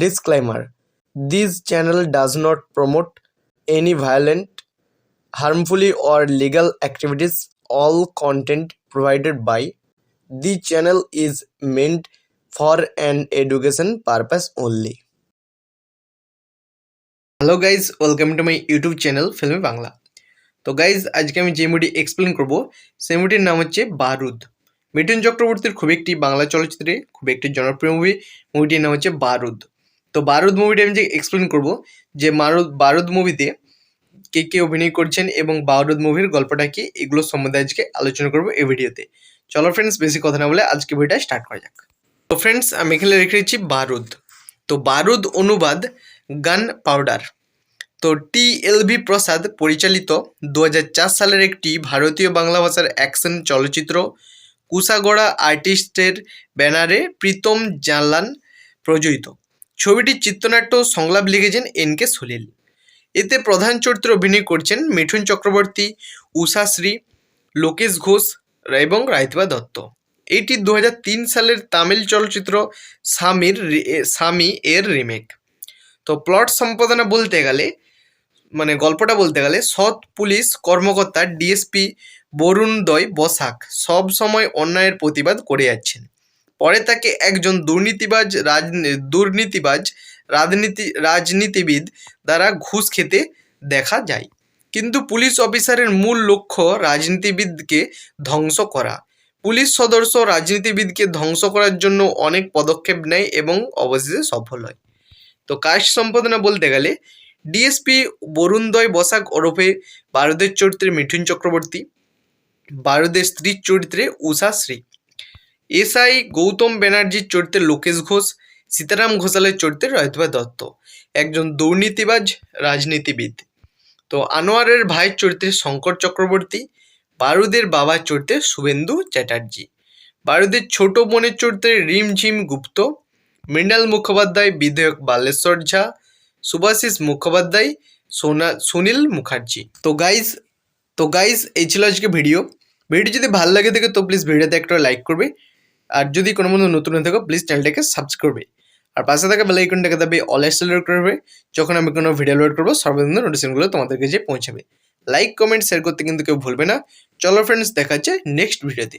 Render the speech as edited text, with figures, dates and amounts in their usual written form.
Disclaimer: This channel does not promote any violent, harmful, or illegal activities. All content provided by the channel is meant for an education purpose only. Hello guys, welcome to my YouTube channel filmy Bangla. তো guys, আজকে আমি যে movie explain করব সেই মুভিটির নাম হচ্ছে বারুদ। মিঠুন চক্রবর্তীর খুব একটি বাংলা চলচ্চিত্রে খুব একটি জনপ্রিয় মুভিটির নাম হচ্ছে বারুদ। তো বারুদ মুভিটি আমি যে এক্সপ্লেন করব যে বারুদ মুভিতে কে কে অভিনয় করছেন এবং বারুদ মুভির গল্পটা কি, এগুলো সম্বন্ধে আজকে আলোচনা করব এই ভিডিওতে। চলো ফ্রেন্ডস, বেশি কথা না বলে আজকে ভিডিওটা স্টার্ট করা যাক। তো ফ্রেন্ডস, আমি এখানে রেখে দিচ্ছি বারুদ। তো বারুদ অনুবাদ গান পাউডার। তো টি.এল.ভি. প্রসাদ পরিচালিত 2004 সালের একটি ভারতীয় বাংলা ভাষার অ্যাকশন চলচ্চিত্র। কুশাগড়া আর্টিস্টের ব্যানারে প্রীতম জানলান প্রযোজিত। ছবিটির চিত্রনাট্য সংলাপ লিখেছেন এন.কে. সলিল। এতে প্রধান চরিত্রে অভিনয় করছেন মিঠুন চক্রবর্তী, উষাশ্রী, লোকেশ ঘোষ এবং রায়তিবা দত্ত। এটি 2003 সালের তামিল চলচ্চিত্র স্বামী এর রিমেক। তো প্লট সম্পাদনা বলতে গেলে, গল্পটা বলতে গেলে, সৎ পুলিশ কর্মকর্তা ডিএসপি বরুণোদয় বসাক সব সময় অন্যায়ের প্রতিবাদ করে যাচ্ছেন। পরে তাকে একজন রাজনীতিবিদ দ্বারা ঘুষ খেতে দেখা যায়, কিন্তু পুলিশ অফিসারের মূল লক্ষ্য রাজনীতিবিদকে ধ্বংস করা। পুলিশ সদস্য রাজনীতিবিদকে ধ্বংস করার জন্য অনেক পদক্ষেপ নেয় এবং অবশেষে সফল হয়। তো কাস্ট সম্পাদনা বলতে গেলে, ডিএসপি বরুণোদয় বসাক ওরফে বারুদের চরিত্রে মিঠুন চক্রবর্তী, বারুদের স্ত্রীর চরিত্রে উষাশ্রী, এসআই গৌতম ব্যানার্জির চরিত্রে লোকেশ ঘোষ, সীতারাম ঘোষালের চরিত্রে রায়তিবা দত্ত একজন দুর্নীতিবাজ রাজনীতিবিদ। তো আনোয়ারের ভাইয়ের চরিত্রে শঙ্কর চক্রবর্তী, বারুদের বাবার চরিত্রে শুভেন্দু চ্যাটার্জি, বারুদের ছোট বোনের চরিত্রে রিমঝিম গুপ্ত, মৃণাল মুখোপাধ্যায় বিধায়ক বালেশ্বর ঝা, সুভাশিস মুখোপাধ্যায় সুনীল মুখার্জি। তো গাইজ এই ছিল আজকে ভিডিও যদি ভালো লাগে থাকে তো প্লিজ ভিডিওতে একটা লাইক করবে, আর যদি কোনো বন্ধু নতুন হয়ে থাকো প্লিজ চ্যানেলটাকে সাবস্ক্রাইব করবে, আর পাশে থাকা বেল আইকনটাকে দাবি অল সিলেক্ট করবে। যখন আমি কোনো ভিডিও লোড করবো সর্বপ্রথম নোটিফিকেশনগুলো তোমাদের কাছে পৌঁছাবে। লাইক কমেন্ট শেয়ার করতে কিন্তু কেউ ভুলবে না। চলো ফ্রেন্ডস, দেখা হচ্ছে নেক্সট ভিডিওতে।